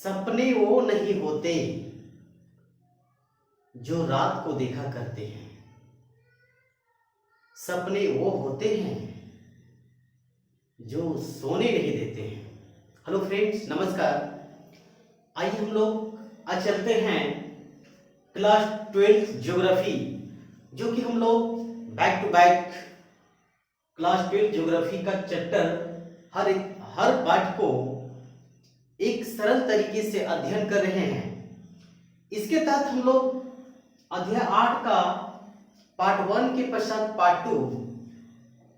सपने वो नहीं होते जो रात को देखा करते हैं, सपने वो होते हैं जो सोने नहीं देते हैं। हेलो फ्रेंड्स, नमस्कार। आइए हम लोग आज चलते हैं क्लास 12 ज्योग्राफी, जो कि हम लोग back to back class 12 geography का चैप्टर हर पाठ को एक सरल तरीके से अध्ययन कर रहे हैं। इसके तहत हम लोग अध्याय 8 का पार्ट 1 के पश्चात पार्ट 2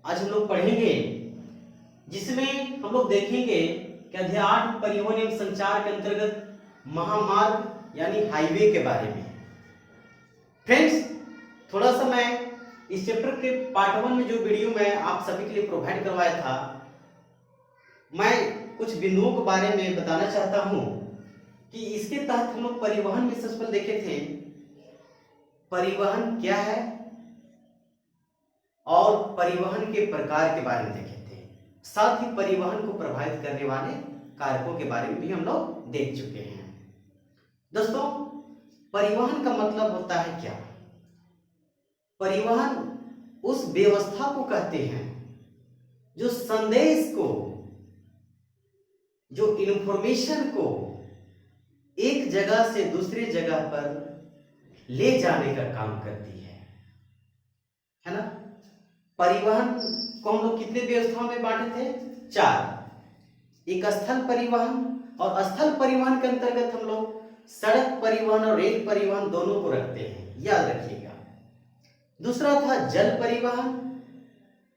आज हम लोग पढ़ेंगे, जिसमें हम लोग देखेंगे कि अध्याय 8 परिवहन एवं संचार के अंतर्गत महामार्ग यानी हाईवे के बारे में। फ्रेंड्स, थोड़ा सा मैं इस चैप्टर के पार्ट 1 में जो वीडियो मैं आप सभी के लिए प्रोवाइड करवाया था, मैं कुछ बिंदुओं के बारे में बताना चाहता हूं कि इसके तहत हम लोग परिवहन में सबसे पहले देखे थे परिवहन क्या है और परिवहन के प्रकार के बारे में देखे थे। साथ ही परिवहन को प्रभावित करने वाले कारकों के बारे में भी हम लोग देख चुके हैं। दोस्तों, परिवहन का मतलब होता है क्या? परिवहन उस व्यवस्था को कहते हैं जो संदेश को, जो इंफॉर्मेशन को एक जगह से दूसरी जगह पर ले जाने का काम करती है ना। परिवहन को हम लोग कितने व्यवस्थाओं में बांटे थे? 4। एक स्थल परिवहन, और स्थल परिवहन के अंतर्गत हम लोग सड़क परिवहन और रेल परिवहन दोनों को रखते हैं, याद रखिएगा। दूसरा था जल परिवहन,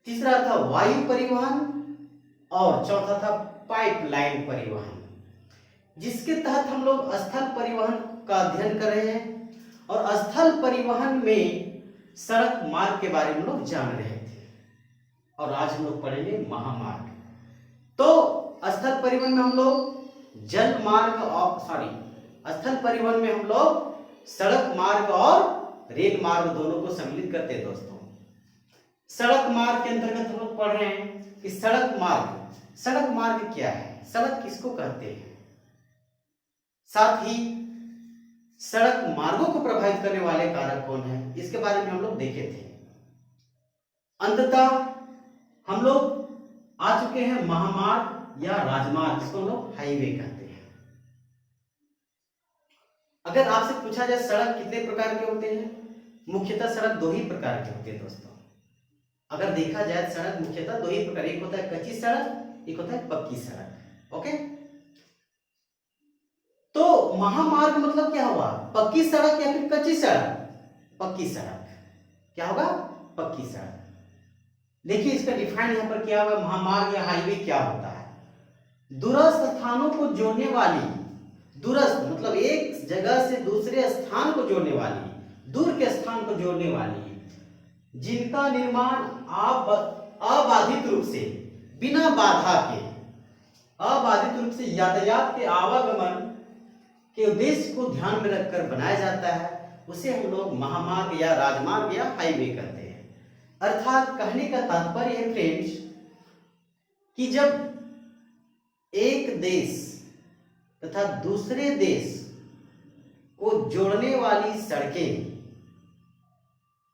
तीसरा था वायु परिवहन और चौथा था पाइपलाइन परिवहन, जिसके तहत हम लोग स्थल परिवहन का अध्ययन कर रहे हैं। और स्थल परिवहन में सड़क मार्ग के बारे में लोग जान रहे थे, और आज हम लोग पढ़ेंगे महामार्ग। तो स्थल परिवहन में हम लोग जल मार्ग और स्थल परिवहन में हम लोग सड़क मार्ग और रेल मार्ग दोनों को सम्मिलित करते हैं। दोस्तों, सड़क मार्ग के अंतर्गत हम लोग पढ़ रहे हैं कि सड़क मार्ग क्या है, सड़क किसको कहते हैं, साथ ही सड़क मार्गों को प्रभावित करने वाले कारक कौन है, इसके बारे में हम लोग देखे थे। अंततः हम लोग आ चुके हैं महामार्ग या राजमार्ग, जिसको हम लोग हाईवे कहते हैं। अगर आपसे पूछा जाए सड़क कितने प्रकार के होते हैं, मुख्यतः सड़क 2 ही प्रकार के होते हैं। दोस्तों, अगर देखा जाए सड़क मुख्यतः 2 ही प्रकार, एक होता है कच्ची सड़क, एक होता है पक्की सड़क। ओके, तो महामार्ग मतलब क्या हुआ? पक्की सड़क या फिर कच्ची सड़क? पक्की सड़क। क्या होगा? पक्की सड़क। देखिए इसका डिफाइन यहां पर क्या हुआ, महामार्ग या हाईवे क्या होता है? दूरस्थ स्थानों को जोड़ने वाली, दूरस्थ मतलब एक जगह से दूसरे स्थान को जोड़ने वाली, दूर के स्थान को जोड़ने वाली, जिनका निर्माण अबाधित रूप से, बिना बाधा के, अबाधित रूप से यातायात के आवागमन के उद्देश्य को ध्यान में रखकर बनाया जाता है, उसे हम लोग महामार्ग या राजमार्ग या हाईवे कहते हैं। अर्थात कहने का तात्पर्य है फ्रेंड्स कि जब एक देश तथा दूसरे देश को जोड़ने वाली सड़कें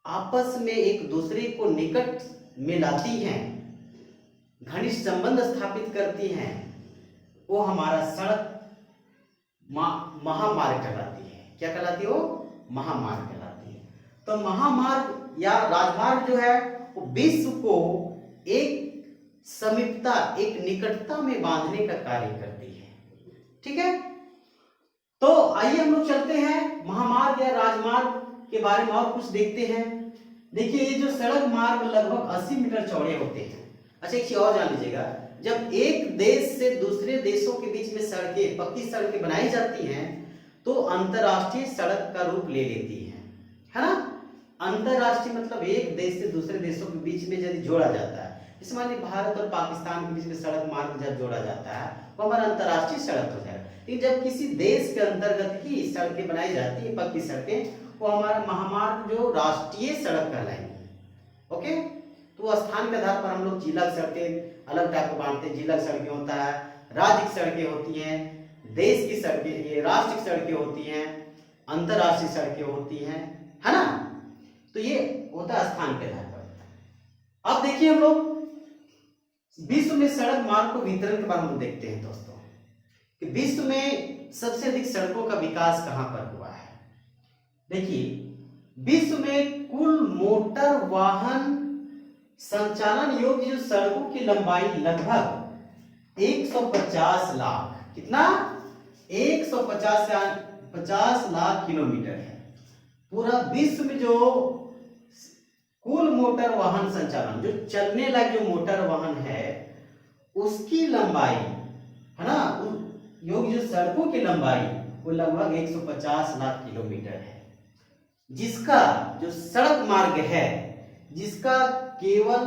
आपस में एक दूसरे को निकट में लाती हैं, घनिष्ठ संबंध स्थापित करती हैं, वो हमारा सड़क महामार्ग कहलाती है। क्या कहलाती है? वो महामार्ग कहलाती है। तो महामार्ग या राजमार्ग जो है वो विश्व को एक समीपता, एक निकटता में बांधने का कार्य करती है। ठीक है, तो आइए हम लोग चलते हैं महामार्ग या राजमार्ग के बारे में और कुछ देखते हैं। देखिए, ये जो सड़क मार्ग लगभग 80 मीटर चौड़े होते हैं। अच्छा, एक चीज और जान लीजिएगा, जब एक देश से दूसरे देशों के बीच में सड़कें, पक्की सड़कें बनाई जाती हैं, तो अंतरराष्ट्रीय सड़क का रूप ले लेती है ना। अंतरराष्ट्रीय मतलब एक देश से दूसरे देशों के बीच में यदि जोड़ा जाता है, जैसे मान लीजिए भारत और पाकिस्तान के बीच में सड़क मार्ग जब जोड़ा जाता है, वो हमारा अंतरराष्ट्रीय सड़क हो जाएगा। लेकिन जब किसी देश के अंतर्गत ही सड़कें बनाई जाती है, पक्की सड़कें, वो हमारा महामार्ग जो राष्ट्रीय सड़क कहलाएंगी। ओके, तो स्थान के आधार पर हम लोग जिला सड़कें अलग टाइप को बांटते हैं। जिला सड़कें होता है, राज्य की सड़कें होती हैं, देश की सड़कें, ये राष्ट्रीय सड़कें होती हैं, अंतरराष्ट्रीय सड़कें होती हैं, है ना। तो ये होता है स्थान के आधार पर। अब देखिए हम लोग विश्व में सड़क मार्ग को वितरण के बारे में देखते हैं दोस्तों, कि विश्व में सबसे अधिक सड़कों का विकास कहां पर हुआ है। देखिए विश्व में कुल मोटर वाहन संचालन योग्य जो सड़कों की लंबाई लगभग 150 लाख, कितना 150 लाख किलोमीटर है। पूरा विश्व में जो कुल मोटर वाहन संचालन, जो चलने लायक जो मोटर वाहन है उसकी लंबाई, है ना, योग्य जो सड़कों की लंबाई वो लगभग 150 लाख किलोमीटर है। जिसका जो सड़क मार्ग है जिसका केवल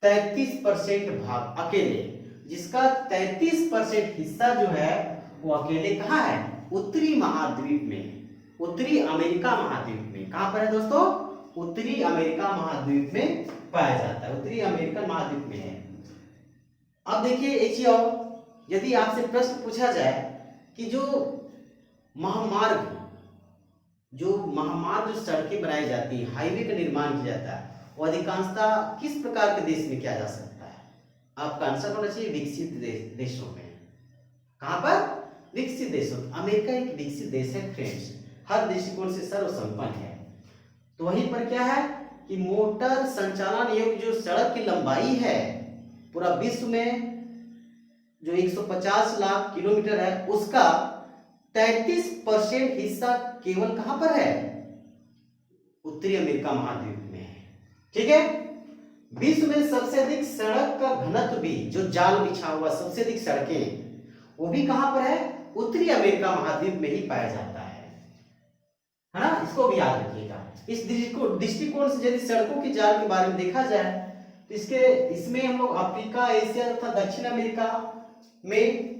33% भाग अकेले, जिसका 33% हिस्सा जो है वो अकेले कहाँ है, उत्तरी महाद्वीप में, उत्तरी अमेरिका महाद्वीप में। कहां पर है दोस्तों, उत्तरी अमेरिका महाद्वीप में पाया जाता है, उत्तरी अमेरिकन महाद्वीप में है। अब देखिए एक चीज और, यदि आपसे प्रश्न पूछा जाए कि जो महामार्ग जो सड़कें बनाई जाती है, हाईवे का निर्माण किया जाता है, वो अधिकांशतः किस प्रकार के देश में किया जा सकता है। आपका आंसर होना चाहिए विकसित देशों में। कहां पर, विकसित देशों। अमेरिका एक विकसित देश है फ्रेंड्स, हर दृष्टिकोण से सर्वसंपन्न है। तो वहीं पर क्या है कि मोटर संचालन योग्य जो सड़क की लंबाई है पूरा विश्व में जो 150 लाख किलोमीटर है उसका 33% हिस्सा केवल कहां पर है, उत्तरी अमेरिका महाद्वीप में है। ठीक है, विश्व में सबसे अधिक सड़क का घनत्व भी, जो जाल बिछा हुआ सबसे अधिक सड़कें, वो भी कहां पर है, उत्तरी अमेरिका महाद्वीप में ही पाया जाता है ना। इसको भी याद रखिएगा। इस दृष्टिकोण से यदि सड़कों के जाल के बारे में देखा जाए तो इसमें हम लोग अफ्रीका, एशिया तथा दक्षिण अमेरिका में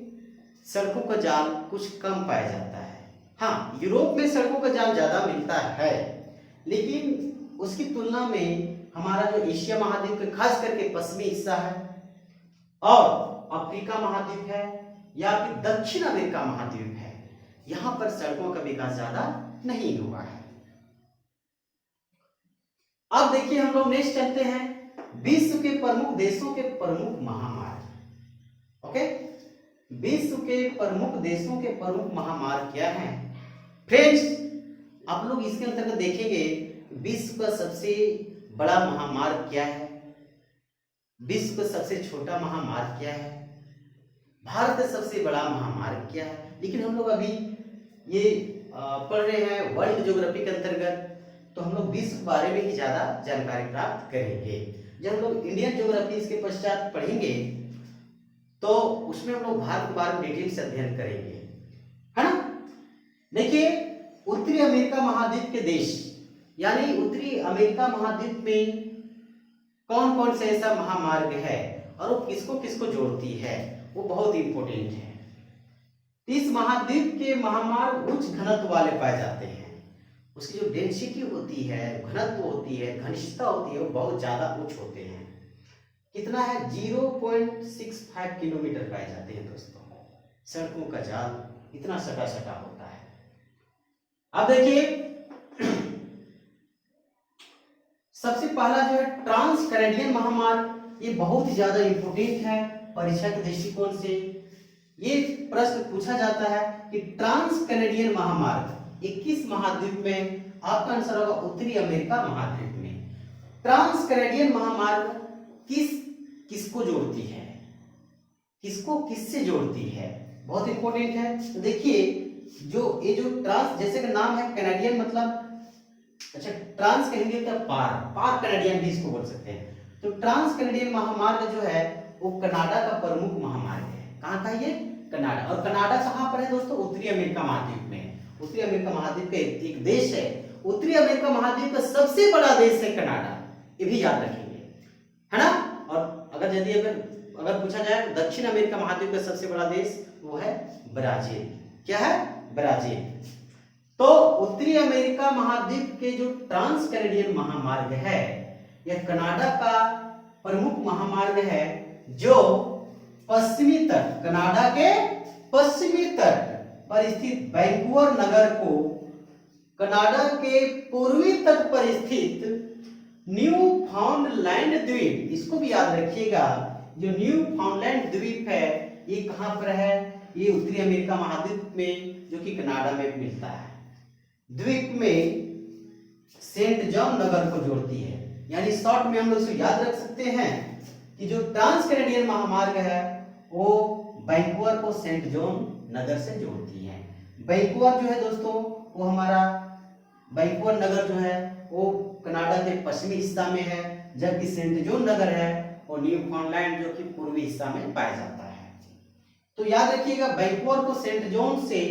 सड़कों का जाल कुछ कम पाया जाता है। हाँ, यूरोप में सड़कों का जाल ज्यादा मिलता है, लेकिन उसकी तुलना में हमारा जो एशिया महाद्वीप का खास करके पश्चिमी हिस्सा है और अफ्रीका महाद्वीप है या फिर दक्षिण अमेरिका महाद्वीप है, यहां पर सड़कों का विकास ज्यादा नहीं हुआ है। अब देखिए हम लोग नेक्स्ट चलते हैं, विश्व के प्रमुख देशों के प्रमुख महामार्ग। ओके, विश्व के प्रमुख देशों के प्रमुख महामार्ग क्या हैं फ्रेंड्स। आप लोग इसके अंतर्गत देखेंगे विश्व का सबसे बड़ा महामार्ग क्या है, विश्व का सबसे छोटा महामार्ग क्या है, भारत का सबसे बड़ा महामार्ग क्या है। लेकिन हम लोग अभी ये पढ़ रहे हैं वर्ल्ड ज्योग्राफी के अंतर्गत, तो हम लोग विश्व के बारे में ही ज्यादा जानकारी प्राप्त करेंगे। जब हम लोग इंडियन ज्योग्राफी इसके पश्चात पढ़ेंगे तो उसमें हम लोग भारत के बारे में डिटेल से अध्ययन करेंगे, है ना। देखिए उत्तरी अमेरिका महाद्वीप के देश, यानी उत्तरी अमेरिका महाद्वीप में कौन कौन से ऐसा महामार्ग है और वो किसको किसको जोड़ती है, वो बहुत इंपॉर्टेंट है। इस महाद्वीप के महामार्ग उच्च घनत्व वाले पाए जाते हैं, उसकी जो डेंसिटी होती है, घनत्व होती है, घनिष्ठता होती है, वो बहुत ज्यादा उच्च होते हैं। कितना है, 0.65 किलोमीटर पाए जाते हैं दोस्तों। सड़कों का जाल इतना सटा सटा होता है। अब देखिए सबसे पहला जो है ट्रांस कैनेडियन महामार्ग, ये बहुत ही ज्यादा इंपोर्टेंट है परीक्षा के दृष्टिकोण से। ये प्रश्न पूछा जाता है कि ट्रांस कैनेडियन महामार्ग 21 महाद्वीप में, आपका आंसर होगा उत्तरी अमेरिका महाद्वीप में। ट्रांस कैनेडियन महामार्ग किसको जोड़ती है, किसको किससे जोड़ती है, बहुत इंपॉर्टेंट है। तो देखिए ये जो ट्रांस, जैसे का नाम है कैनेडियन, मतलब अच्छा ट्रांस कहेंगे क्या, पार कैनेडियन भी इसको बोल सकते हैं। तो ट्रांस कैनेडियन महामार्ग जो है वो कनाडा का प्रमुख महामार्ग है। कहाँ का ये, कनाडा। और कनाडा कहाँ पर है दोस्तों, उत्तरी अमेरिका महाद्वीप में। उत्तरी अमेरिका महाद्वीप का एक देश है, उत्तरी अमेरिका महाद्वीप का सबसे बड़ा देश है कनाडा, ये भी याद रखेंगे, है ना। और अगर पूछा जाए दक्षिण अमेरिका महाद्वीप का सबसे बड़ा देश वो है ब्राजील। क्या है, ब्राजील। तो उत्तरी अमेरिका महाद्वीप के जो ट्रांस कैनेडियन महामार्ग है यह कनाडा का प्रमुख महामार्ग है, जो पश्चिमी तट, कनाडा के पश्चिमी तट पर स्थित वैंकूवर नगर को कनाडा के पूर्वी तट पर स्थित न्यू फाउंडलैंड द्वीप, इसको भी याद रखिएगा, जो न्यू फाउंडलैंड द्वीप है ये कहां पर है? ये उत्तरी अमेरिका महाद्वीप में, जो कि कनाडा में मिलता है। द्वीप में सेंट जॉन नगर को जोड़ती है। यानी शॉर्ट में हम लोग इसे याद रख सकते हैं कि जो ट्रांस कैनेडियन महामार्ग है वो वैंकूवर को सेंट जॉन नगर से जोड़ती है। वैंकूवर जो है दोस्तों वो हमारा वैंकूवर नगर जो है वो कनाडा के पश्चिमी हिस्सा में है, जबकि सेंट जॉन नगर है और न्यू फाउंडलैंड जो कि पूर्वी हिस्सा में पाया जाता है। तो याद रखिएगा वैंकूवर को सेंट जॉन से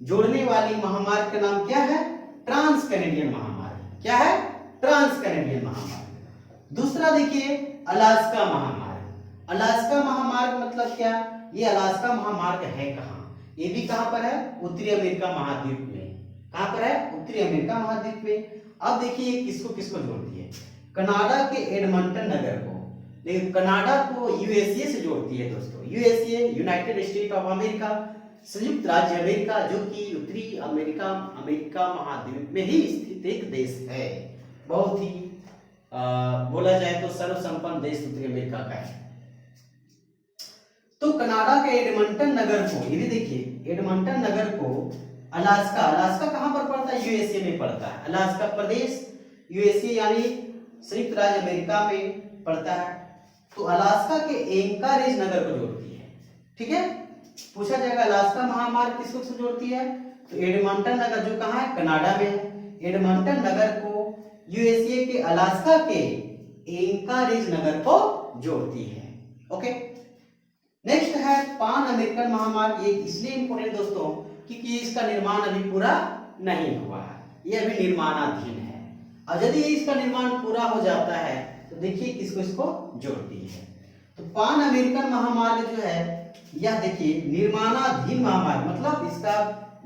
जोड़ने वाली महामार्ग का नाम क्या है? ट्रांस कैनेडियन महामार्ग। क्या है? ट्रांस कैनेडियन महामार्ग। दूसरा देखिए अलास्का महामार्ग। अलास्का महामार्ग मतलब क्या? ये अलास्का महामार्ग है कहां? ये भी कहां पर है? उत्तरी अमेरिका महाद्वीप में। कहां पर है? उत्तरी अमेरिका महाद्वीप में। अब देखिए ये किसको किसको जोड़ती है? कनाडा के एडमंटन नगर को, लेकिन कनाडा को यूएसए से जोड़ती है दोस्तों। USA United state of America, संयुक्त राज्य अमेरिका, जो कि उत्तरी अमेरिका महाद्वीप में ही स्थित एक देश है। बहुत ही बोला जाए तो सर्वसंपन्न देश उत्तरी अमेरिका का है। तो कनाडा के एडमंटन नगर को, ये भी देखिए एडमंटन नगर को अलास्का, अलास्का कहां पर पड़ता है? यूएसए में पड़ता है। अलास्का प्रदेश यूएसए यानी संयुक्त राज्य अमेरिका में पड़ता है। तो अलास्का के एंकारेज नगर को जोड़ती है। ठीक है, पूछा जाएगा अलास्का महामार्ग किसको जोड़ती है? तो एडमंटन नगर जो कहां है? कनाडा में है। एडमंटन नगर को यूएसए के अलास्का के एंकारेज नगर को जोड़ती है। ओके, नेक्स्ट है पान अमेरिकन महामार्ग। ये इसलिए इंपॉर्टेंट दोस्तों क्योंकि इसका निर्माण अभी पूरा नहीं हुआ है, ये अभी निर्माणाधीन है। और यदि इसका निर्माण पूरा हो जाता है तो देखिए किसको इसको जोड़ती है। तो पान अमेरिकन महामार्ग जो है यह देखिए निर्माणाधीन महामार्ग, मतलब इसका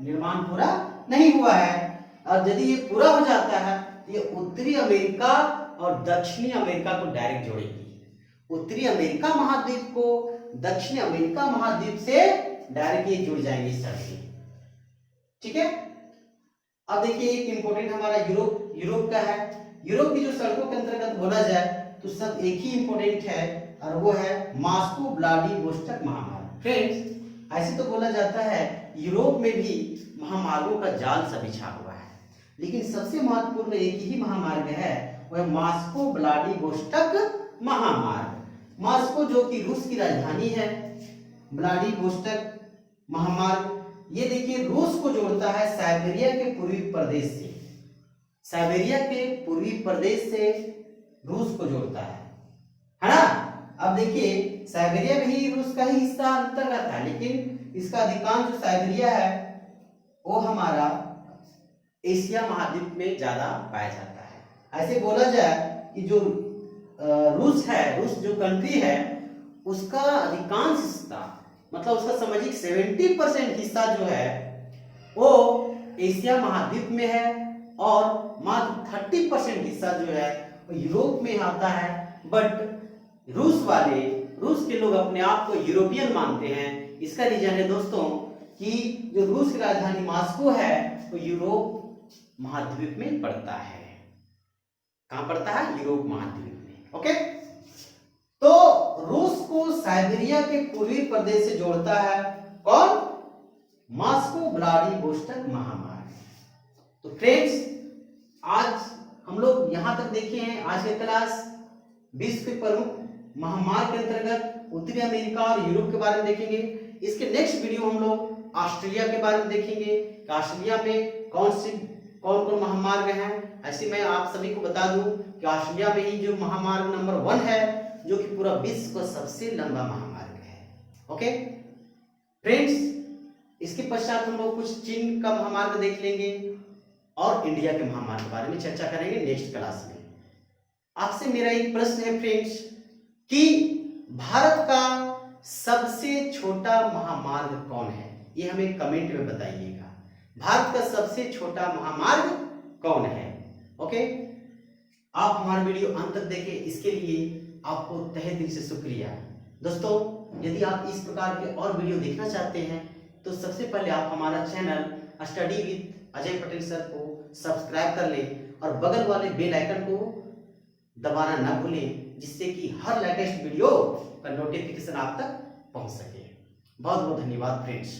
निर्माण पूरा नहीं हुआ है। और यदि ये पूरा हो जाता है तो ये उत्तरी अमेरिका और दक्षिणी अमेरिका को डायरेक्ट जोड़ेगी। उत्तरी अमेरिका महाद्वीप को दक्षिणी अमेरिका महाद्वीप से डायरेक्ट ये जुड़ जाएंगे सड़कें। ठीक है, अब देखिए एक इंपॉर्टेंट हमारा यूरोप का है। यूरोप की जो सड़कों के अंतर्गत बोला जाए तो सब एक ही इंपॉर्टेंट है और वो है मॉस्को व्लादिवोस्टॉक महामार्ग। फ्रेंड्स ऐसे तो बोला जाता है यूरोप में भी महामार्गों का जाल सा बिछा हुआ है, लेकिन सबसे महत्वपूर्ण एक ही महामार्ग है, वह मॉस्को व्लादिवोस्टॉक महामार्ग। मॉस्को जो कि रूस की राजधानी है, व्लादिवोस्टॉक महामार्ग ये देखिए रूस को जोड़ता है साइबेरिया के पूर्वी प्रदेश से। साइबेरिया के पूर्वी प्रदेश से रूस को जोड़ता है ना। अब देखिए साइबेरिया भी रूस का ही हिस्सा अंतर्गत है, लेकिन इसका अधिकांश जो साइबेरिया है वो हमारा एशिया महाद्वीप में ज्यादा पाया जाता है। ऐसे बोला जाए कि जो रूस है, रूस जो कंट्री है उसका अधिकांश हिस्सा, मतलब उसका समझिए 70% हिस्सा जो है वो एशिया महाद्वीप में है और मात्र 30% हिस्सा जो है वो यूरोप में आता है। बट रूस के लोग अपने आप को यूरोपियन मानते हैं। इसका रीजन है दोस्तों कि जो रूस की राजधानी मॉस्को है वो यूरोप महाद्वीप में पड़ता है। कहां पड़ता है? यूरोप महाद्वीप में। ओके, तो रूस को साइबेरिया के पूर्वी प्रदेश से जोड़ता है कौन? मॉस्को व्लादिवोस्टॉक महामार्ग। तो फ्रेंड्स आज हम लोग यहां तक देखे हैं आज के क्लास विश्व के प्रमुख महामार्ग के अंतर्गत उत्तरी अमेरिका और यूरोप के बारे में देखेंगे। इसके नेक्स्ट वीडियो हम लोग ऑस्ट्रेलिया के बारे में देखेंगे कि ऑस्ट्रेलिया में कौन कौन महामार्ग हैं। ऐसे मैं आप सभी को बता दूं कि ऑस्ट्रेलिया में ही जो महामार्ग नंबर 1 है जो कि पूरा विश्व का सबसे लंबा महामार्ग है। ओके फ्रेंड्स, इसके पश्चात हम लोग कुछ चीन का महामार्ग देख लेंगे और इंडिया के महामार्ग के बारे में चर्चा करेंगे नेक्स्ट क्लास में। आपसे मेरा एक प्रश्न है फ्रेंड्स कि भारत का सबसे छोटा महामार्ग कौन है? ये हमें कमेंट में बताइएगा। भारत का सबसे छोटा महामार्ग कौन है? ओके, आप हमारा वीडियो अंत तक देखें, इसके लिए आपको तहे दिल से शुक्रिया। दोस्तों यदि आप इस प्रकार के और वीडियो देखना चाहते हैं तो सबसे पहले आप हमारा channel study with Ajay Patel sir को सब्सक्राइब कर लें और बगल वाले बेल आइकन को दबाना ना भूलें, जिससे कि हर लेटेस्ट वीडियो का नोटिफिकेशन आप तक पहुंच सके। बहुत बहुत धन्यवाद फ्रेंड्स।